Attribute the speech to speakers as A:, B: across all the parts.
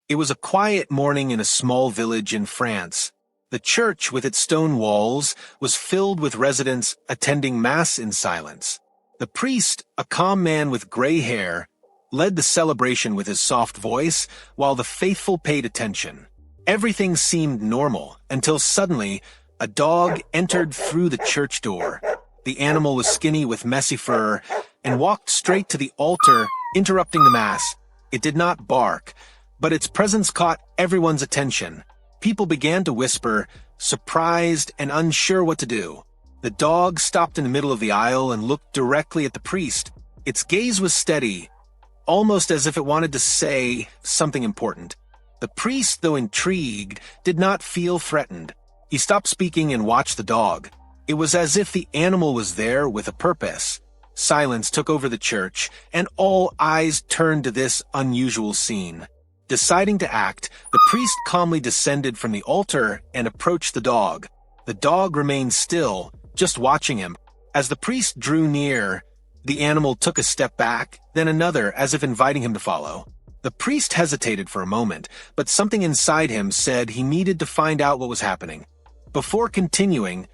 A: It was a quiet morning in a small village in France. The church, with its stone walls, was filled with residents attending Mass in silence. The priest, a calm man with gray hair, led the celebration with his soft voice, while the faithful paid attention. Everything seemed normal, until suddenly, a dog entered through the church door. The animal was skinny with messy fur, and walked straight to the altar, interrupting the Mass. It did not bark, but its presence caught everyone's attention. People began to whisper, surprised and unsure what to do. The dog stopped in the middle of the aisle and looked directly at the priest. Its gaze was steady, almost as if it wanted to say something important. The priest, though intrigued, did not feel threatened. He stopped speaking and watched the dog. It was as if the animal was there with a purpose. Silence took over the church, and all eyes turned to this unusual scene. Deciding to act, the priest calmly descended from the altar and approached the dog. The dog remained still, just watching him. As the priest drew near, the animal took a step back, then another, as if inviting him to follow. The priest hesitated for a moment, but something inside him said he needed to find out what was happening. Before continuing,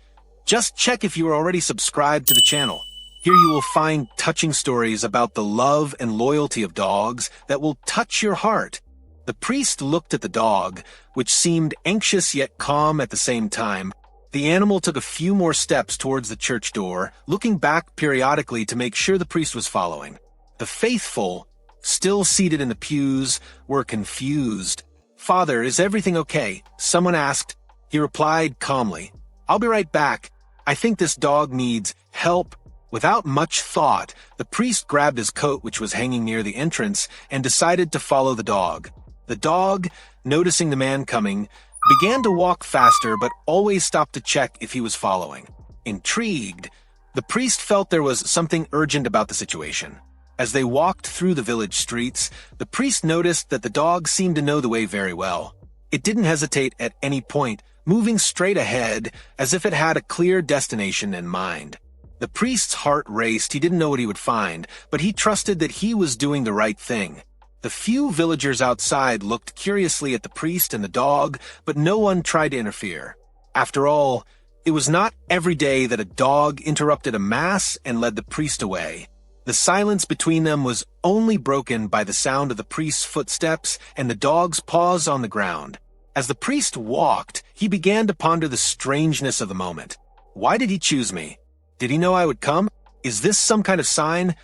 A: just check if you are already subscribed to the channel. Here you will find touching stories about the love and loyalty of dogs that will touch your heart. The priest looked at the dog, which seemed anxious yet calm at the same time. The animal took a few more steps towards the church door, looking back periodically to make sure the priest was following. The faithful, still seated in the pews, were confused. "Father, is everything okay?" someone asked. He replied calmly, "I'll be right back. I think this dog needs help." Without much thought, the priest grabbed his coat, which was hanging near the entrance, and decided to follow the dog. The dog, noticing the man coming, began to walk faster but always stopped to check if he was following. Intrigued, the priest felt there was something urgent about the situation. As they walked through the village streets, the priest noticed that the dog seemed to know the way very well. It didn't hesitate at any point, moving straight ahead as if it had a clear destination in mind. The priest's heart raced. He didn't know what he would find, but he trusted that he was doing the right thing. The few villagers outside looked curiously at the priest and the dog, but no one tried to interfere. After all, it was not every day that a dog interrupted a mass and led the priest away. The silence between them was only broken by the sound of the priest's footsteps and the dog's paws on the ground. As the priest walked, he began to ponder the strangeness of the moment. Why did he choose me? Did he know I would come? Is this some kind of sign?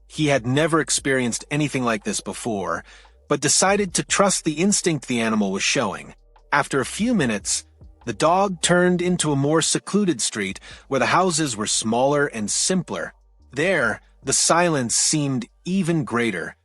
A: He had never experienced anything like this before, but decided to trust the instinct the animal was showing. After a few minutes, the dog turned into a more secluded street where the houses were smaller and simpler. There, the silence seemed even greater,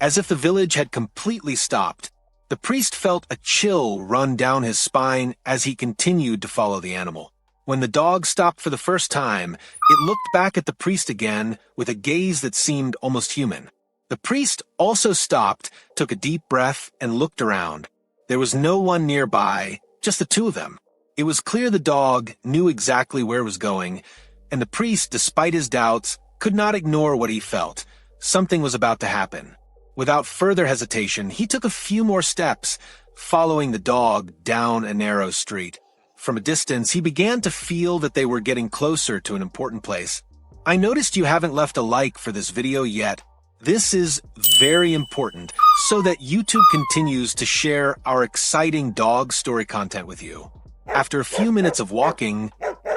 A: as if the village had completely stopped. The priest felt a chill run down his spine as he continued to follow the animal. When the dog stopped for the first time, it looked back at the priest again with a gaze that seemed almost human. The priest also stopped, took a deep breath, and looked around. There was no one nearby, just the two of them. It was clear the dog knew exactly where it was going, and the priest, despite his doubts, could not ignore what he felt. Something was about to happen. Without further hesitation, he took a few more steps, following the dog down a narrow street. From a distance, he began to feel that they were getting closer to an important place. I noticed you haven't left a like for this video yet. This is very important so that YouTube continues to share our exciting dog story content with you. After a few minutes of walking,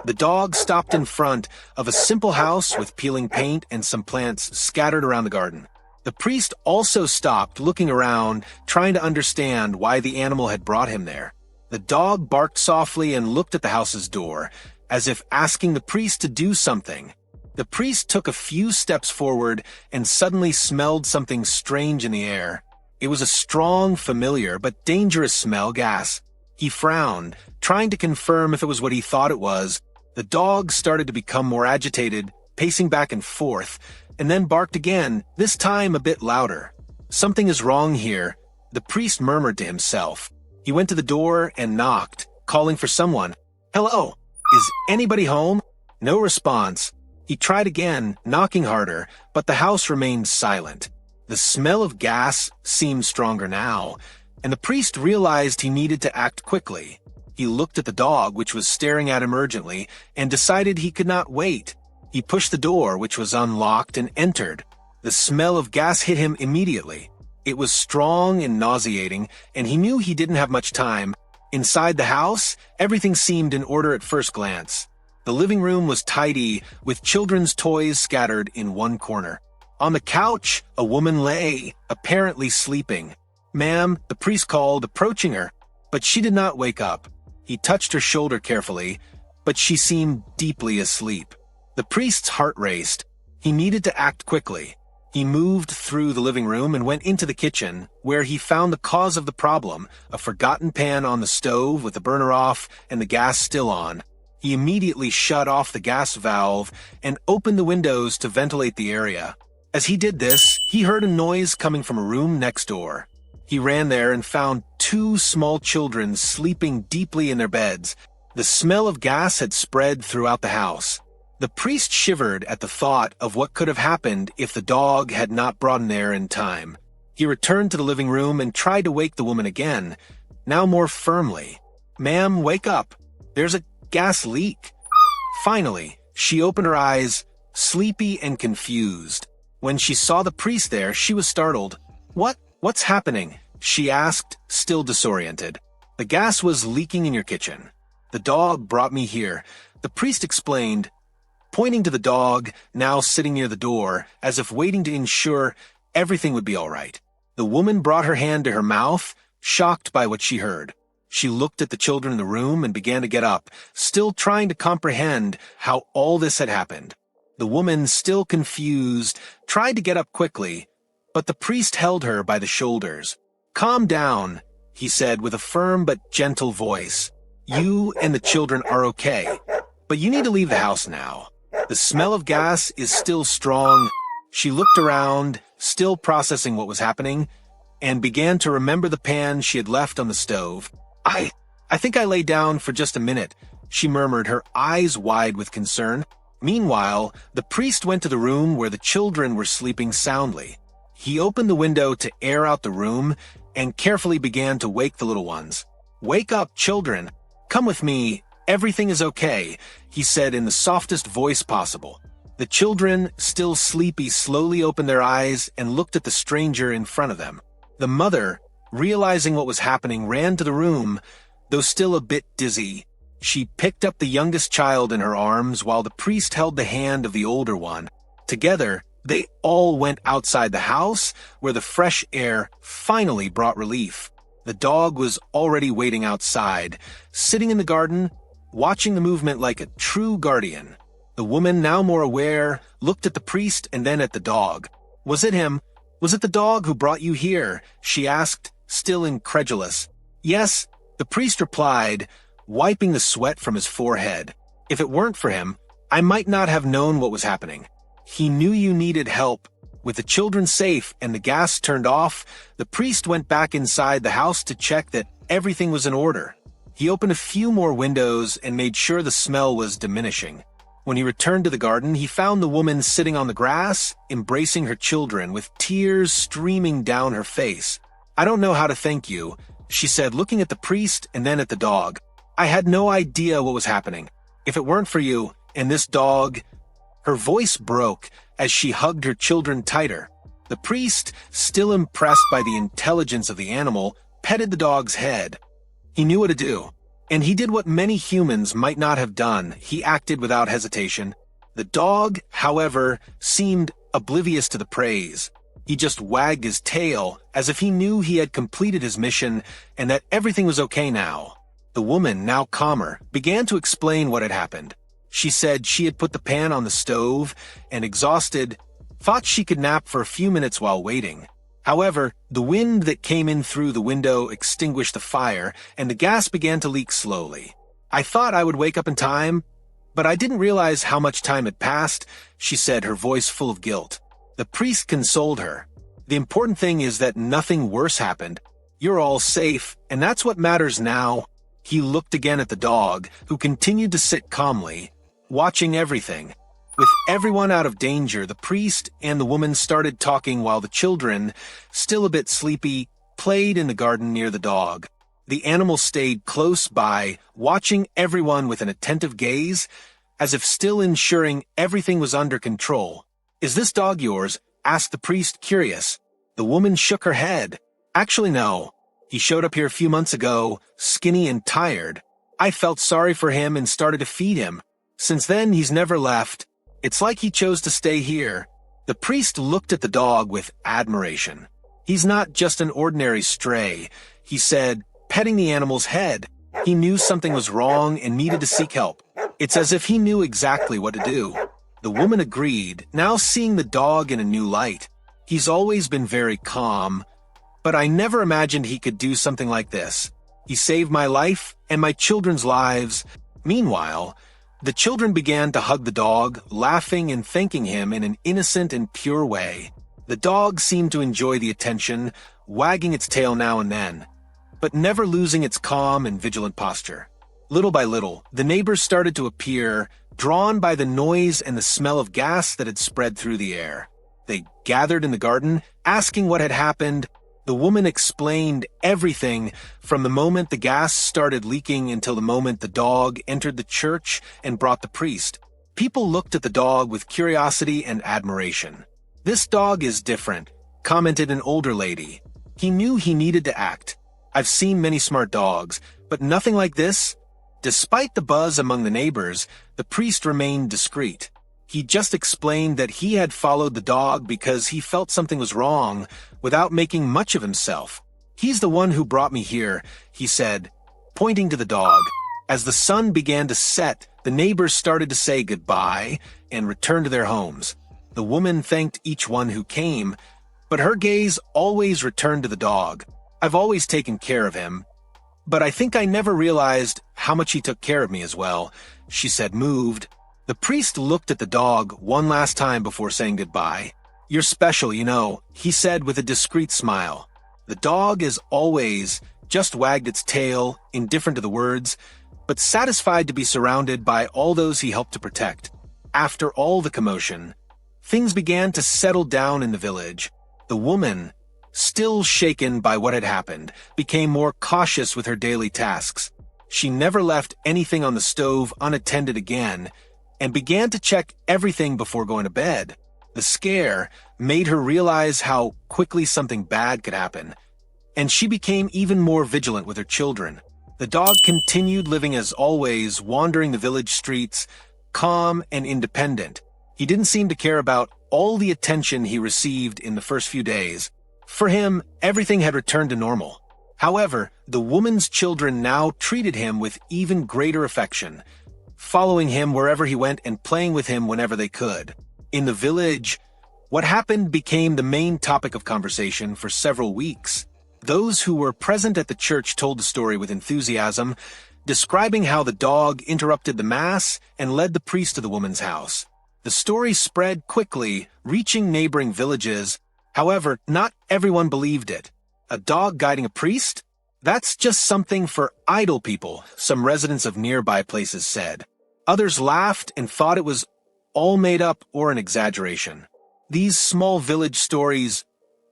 A: the dog stopped in front of a simple house with peeling paint and some plants scattered around the garden. The priest also stopped, looking around, trying to understand why the animal had brought him there. The dog barked softly and looked at the house's door, as if asking the priest to do something. The priest took a few steps forward and suddenly smelled something strange in the air. It was a strong, familiar, but dangerous smell, gas. He frowned, trying to confirm if it was what he thought it was. The dog started to become more agitated, pacing back and forth, and then barked again, this time a bit louder. "Something is wrong here," the priest murmured to himself. He went to the door and knocked, calling for someone. "Hello, is anybody home?" No response. He tried again, knocking harder, but the house remained silent. The smell of gas seemed stronger now, and the priest realized he needed to act quickly. He looked at the dog, which was staring at him urgently, and decided he could not wait. He pushed the door, which was unlocked, and entered. The smell of gas hit him immediately. It was strong and nauseating, and he knew he didn't have much time. Inside the house, everything seemed in order at first glance. The living room was tidy, with children's toys scattered in one corner. On the couch, a woman lay, apparently sleeping. "Ma'am," the priest called, approaching her, but she did not wake up. He touched her shoulder carefully, but she seemed deeply asleep. The priest's heart raced. He needed to act quickly. He moved through the living room and went into the kitchen, where he found the cause of the problem, a forgotten pan on the stove with the burner off and the gas still on. He immediately shut off the gas valve and opened the windows to ventilate the area. As he did this, he heard a noise coming from a room next door. He ran there and found two small children sleeping deeply in their beds. The smell of gas had spread throughout the house. The priest shivered at the thought of what could have happened if the dog had not brought in air in time. He returned to the living room and tried to wake the woman again, now more firmly. "Ma'am, wake up. There's a gas leak." Finally, she opened her eyes, sleepy and confused. When she saw the priest there, she was startled. What's happening?" she asked, still disoriented. "The gas was leaking in your kitchen. The dog brought me here," the priest explained, pointing to the dog, now sitting near the door, as if waiting to ensure everything would be all right. The woman brought her hand to her mouth, shocked by what she heard. She looked at the children in the room and began to get up, still trying to comprehend how all this had happened. The woman, still confused, tried to get up quickly, but the priest held her by the shoulders. "Calm down," he said with a firm but gentle voice. "You and the children are okay, but you need to leave the house now. The smell of gas is still strong." She looked around, still processing what was happening, and began to remember the pan she had left on the stove. I think I lay down for just a minute," she murmured, her eyes wide with concern. Meanwhile, the priest went to the room where the children were sleeping soundly. He opened the window to air out the room and carefully began to wake the little ones. "Wake up, children. Come with me. Everything is okay," he said in the softest voice possible. The children, still sleepy, slowly opened their eyes and looked at the stranger in front of them. The mother, realizing what was happening, ran to the room, though still a bit dizzy. She picked up the youngest child in her arms while the priest held the hand of the older one. Together, they all went outside the house, where the fresh air finally brought relief. The dog was already waiting outside, sitting in the garden, watching the movement like a true guardian. The woman, now more aware, looked at the priest and then at the dog. "Was it him? Was it the dog who brought you here?" she asked, still incredulous. "Yes," the priest replied, wiping the sweat from his forehead. "If it weren't for him, I might not have known what was happening. He knew you needed help. With the children safe and the gas turned off, the priest went back inside the house to check that everything was in order. He opened a few more windows and made sure the smell was diminishing. When he returned to the garden, he found the woman sitting on the grass, embracing her children, with tears streaming down her face. "I don't know how to thank you," she said, looking at the priest and then at the dog. "I had no idea what was happening. If it weren't for you and this dog..." Her voice broke as she hugged her children tighter. The priest, still impressed by the intelligence of the animal, petted the dog's head. He knew what to do, and he did what many humans might not have done. He acted without hesitation. The dog, however, seemed oblivious to the praise. He just wagged his tail as if he knew he had completed his mission and that everything was okay now. The woman, now calmer, began to explain what had happened. She said she had put the pan on the stove and, exhausted, thought she could nap for a few minutes while waiting. However, the wind that came in through the window extinguished the fire, and the gas began to leak slowly. "I thought I would wake up in time, but I didn't realize how much time had passed," she said, her voice full of guilt. The priest consoled her. "The important thing is that nothing worse happened. You're all safe, and that's what matters now." He looked again at the dog, who continued to sit calmly, watching everything. With everyone out of danger, the priest and the woman started talking while the children, still a bit sleepy, played in the garden near the dog. The animal stayed close by, watching everyone with an attentive gaze, as if still ensuring everything was under control. "Is this dog yours?" asked the priest, curious. The woman shook her head. "Actually, no. He showed up here a few months ago, skinny and tired. I felt sorry for him and started to feed him. Since then, he's never left. It's like he chose to stay here." The priest looked at the dog with admiration. "He's not just an ordinary stray," he said, petting the animal's head. "He knew something was wrong and needed to seek help. It's as if he knew exactly what to do." The woman agreed, now seeing the dog in a new light. "He's always been very calm, but I never imagined he could do something like this. He saved my life and my children's lives." Meanwhile, the children began to hug the dog, laughing and thanking him in an innocent and pure way. The dog seemed to enjoy the attention, wagging its tail now and then, but never losing its calm and vigilant posture. Little by little, the neighbors started to appear, drawn by the noise and the smell of gas that had spread through the air. They gathered in the garden, asking what had happened. The woman explained everything from the moment the gas started leaking until the moment the dog entered the church and brought the priest. People looked at the dog with curiosity and admiration. "This dog is different," commented an older lady. "He knew he needed to act. I've seen many smart dogs, but nothing like this." Despite the buzz among the neighbors, the priest remained discreet. He just explained that he had followed the dog because he felt something was wrong, without making much of himself. "He's the one who brought me here," he said, pointing to the dog. As the sun began to set, the neighbors started to say goodbye and return to their homes. The woman thanked each one who came, but her gaze always returned to the dog. "I've always taken care of him, but I think I never realized how much he took care of me as well," she said, moved. The priest looked at the dog one last time before saying goodbye. "You're special, you know," he said with a discreet smile. The dog, as always, just wagged its tail, indifferent to the words, but satisfied to be surrounded by all those he helped to protect. After all the commotion, things began to settle down in the village. The woman, still shaken by what had happened, became more cautious with her daily tasks. She never left anything on the stove unattended again, and began to check everything before going to bed. The scare made her realize how quickly something bad could happen, and she became even more vigilant with her children. The dog continued living as always, wandering the village streets, calm and independent. He didn't seem to care about all the attention he received in the first few days. For him, everything had returned to normal. However, the woman's children now treated him with even greater affection, following him wherever he went and playing with him whenever they could. In the village, what happened became the main topic of conversation for several weeks. Those who were present at the church told the story with enthusiasm, describing how the dog interrupted the mass and led the priest to the woman's house. The story spread quickly, reaching neighboring villages. However, not everyone believed it. A dog guiding a priest? That's just something for idle people, some residents of nearby places said. Others laughed and thought it was all made up or an exaggeration. These small village stories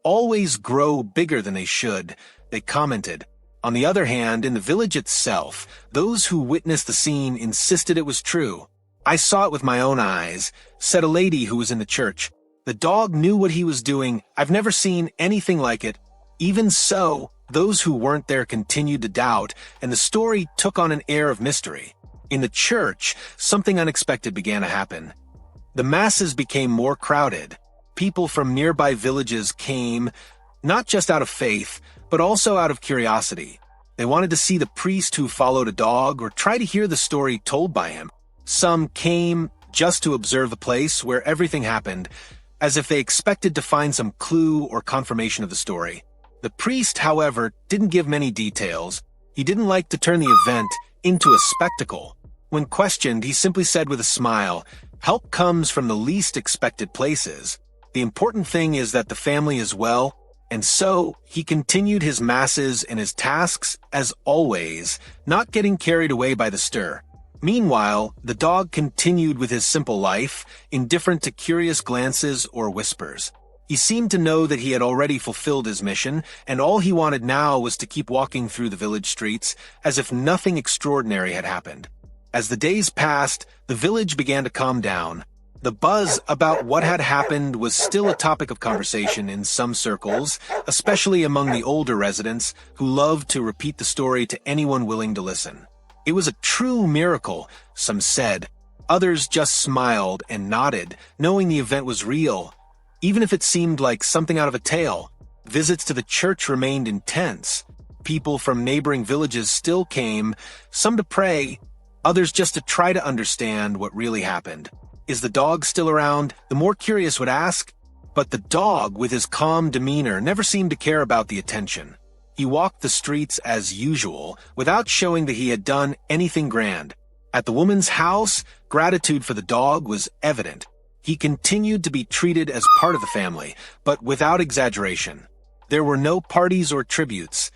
A: always grow bigger than they should, they commented. On the other hand, in the village itself, those who witnessed the scene insisted it was true. "I saw it with my own eyes," said a lady who was in the church. "The dog knew what he was doing. I've never seen anything like it." Even so, those who weren't there continued to doubt, and the story took on an air of mystery. In the church, something unexpected began to happen. The masses became more crowded. People from nearby villages came, not just out of faith, but also out of curiosity. They wanted to see the priest who followed a dog or try to hear the story told by him. Some came just to observe the place where everything happened, as if they expected to find some clue or confirmation of the story. The priest, however, didn't give many details. He didn't like to turn the event into a spectacle. When questioned, he simply said with a smile, "Help comes from the least expected places. The important thing is that the family is well," and so he continued his masses and his tasks as always, not getting carried away by the stir. Meanwhile, the dog continued with his simple life, indifferent to curious glances or whispers. He seemed to know that he had already fulfilled his mission, and all he wanted now was to keep walking through the village streets as if nothing extraordinary had happened. As the days passed, the village began to calm down. The buzz about what had happened was still a topic of conversation in some circles, especially among the older residents who loved to repeat the story to anyone willing to listen. It was a true miracle, some said. Others just smiled and nodded, knowing the event was real. Even if it seemed like something out of a tale, visits to the church remained intense. People from neighboring villages still came, some to pray, others just to try to understand what really happened. Is the dog still around? The more curious would ask. But the dog, with his calm demeanor, never seemed to care about the attention. He walked the streets as usual, without showing that he had done anything grand. At the woman's house, gratitude for the dog was evident. He continued to be treated as part of the family, but without exaggeration. There were no parties or tributes.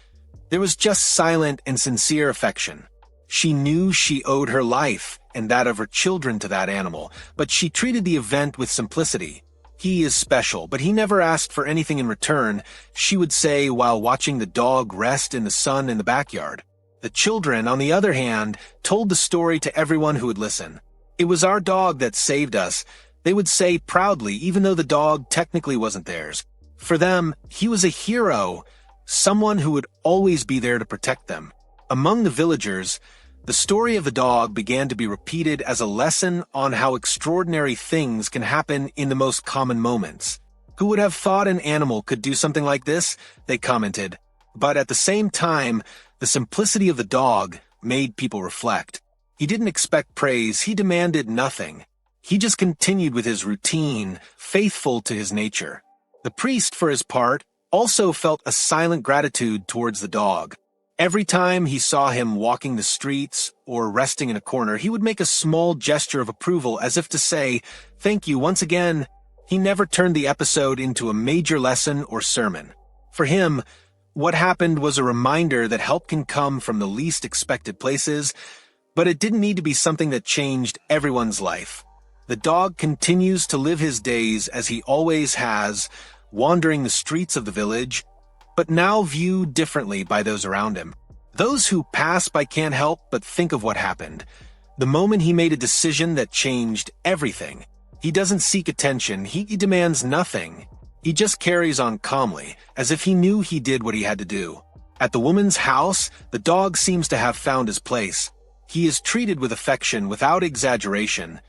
A: There was just silent and sincere affection. She knew she owed her life and that of her children to that animal, but she treated the event with simplicity. He is special, but he never asked for anything in return, she would say while watching the dog rest in the sun in the backyard. The children, on the other hand, told the story to everyone who would listen. It was our dog that saved us, they would say proudly, even though the dog technically wasn't theirs. For them, he was a hero, someone who would always be there to protect them. Among the villagers, the story of the dog began to be repeated as a lesson on how extraordinary things can happen in the most common moments. Who would have thought an animal could do something like this? They commented. But at the same time, the simplicity of the dog made people reflect. He didn't expect praise, he demanded nothing. He just continued with his routine, faithful to his nature. The priest, for his part, also felt a silent gratitude towards the dog. Every time he saw him walking the streets or resting in a corner, he would make a small gesture of approval as if to say, "Thank you once again." He never turned the episode into a major lesson or sermon. For him, what happened was a reminder that help can come from the least expected places, but it didn't need to be something that changed everyone's life. The dog continues to live his days as he always has, wandering the streets of the village, but now viewed differently by those around him. Those who pass by can't help but think of what happened. The moment he made a decision that changed everything. He doesn't seek attention, he demands nothing. He just carries on calmly, as if he knew he did what he had to do. At the woman's house, the dog seems to have found his place. He is treated with affection without exaggeration,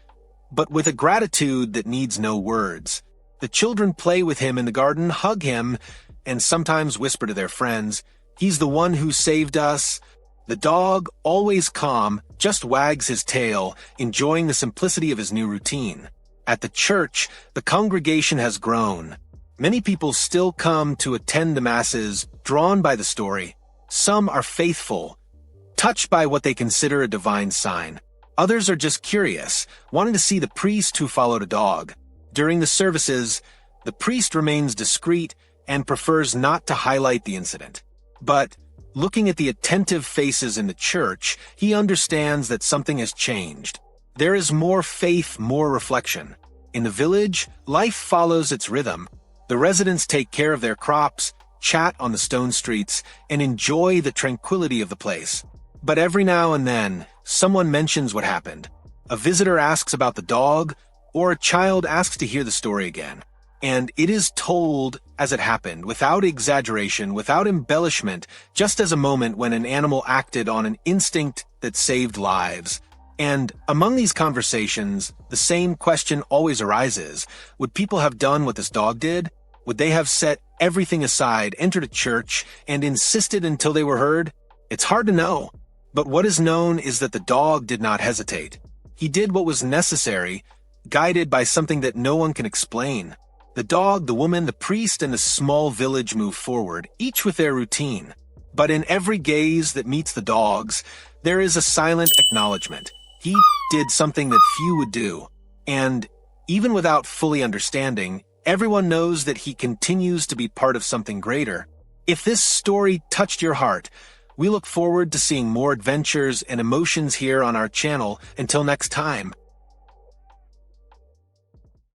A: but with a gratitude that needs no words. The children play with him in the garden, hug him, and sometimes whisper to their friends, "He's the one who saved us." The dog, always calm, just wags his tail, enjoying the simplicity of his new routine. At the church, the congregation has grown. Many people still come to attend the masses, drawn by the story. Some are faithful, touched by what they consider a divine sign. Others are just curious, wanting to see the priest who followed a dog. During the services, the priest remains discreet and prefers not to highlight the incident. But, looking at the attentive faces in the church, he understands that something has changed. There is more faith, more reflection. In the village, life follows its rhythm. The residents take care of their crops, chat on the stone streets, and enjoy the tranquility of the place. But every now and then, someone mentions what happened. A visitor asks about the dog, or a child asks to hear the story again. And it is told as it happened, without exaggeration, without embellishment, just as a moment when an animal acted on an instinct that saved lives. And among these conversations, the same question always arises. Would people have done what this dog did? Would they have set everything aside, entered a church, and insisted until they were heard? It's hard to know. But what is known is that the dog did not hesitate. He did what was necessary, guided by something that no one can explain. The dog, the woman, the priest, and the small village move forward, each with their routine. But in every gaze that meets the dog's, there is a silent acknowledgement. He did something that few would do. And even without fully understanding, everyone knows that he continues to be part of something greater. If this story touched your heart, we look forward to seeing more adventures and emotions here on our channel. Until next time.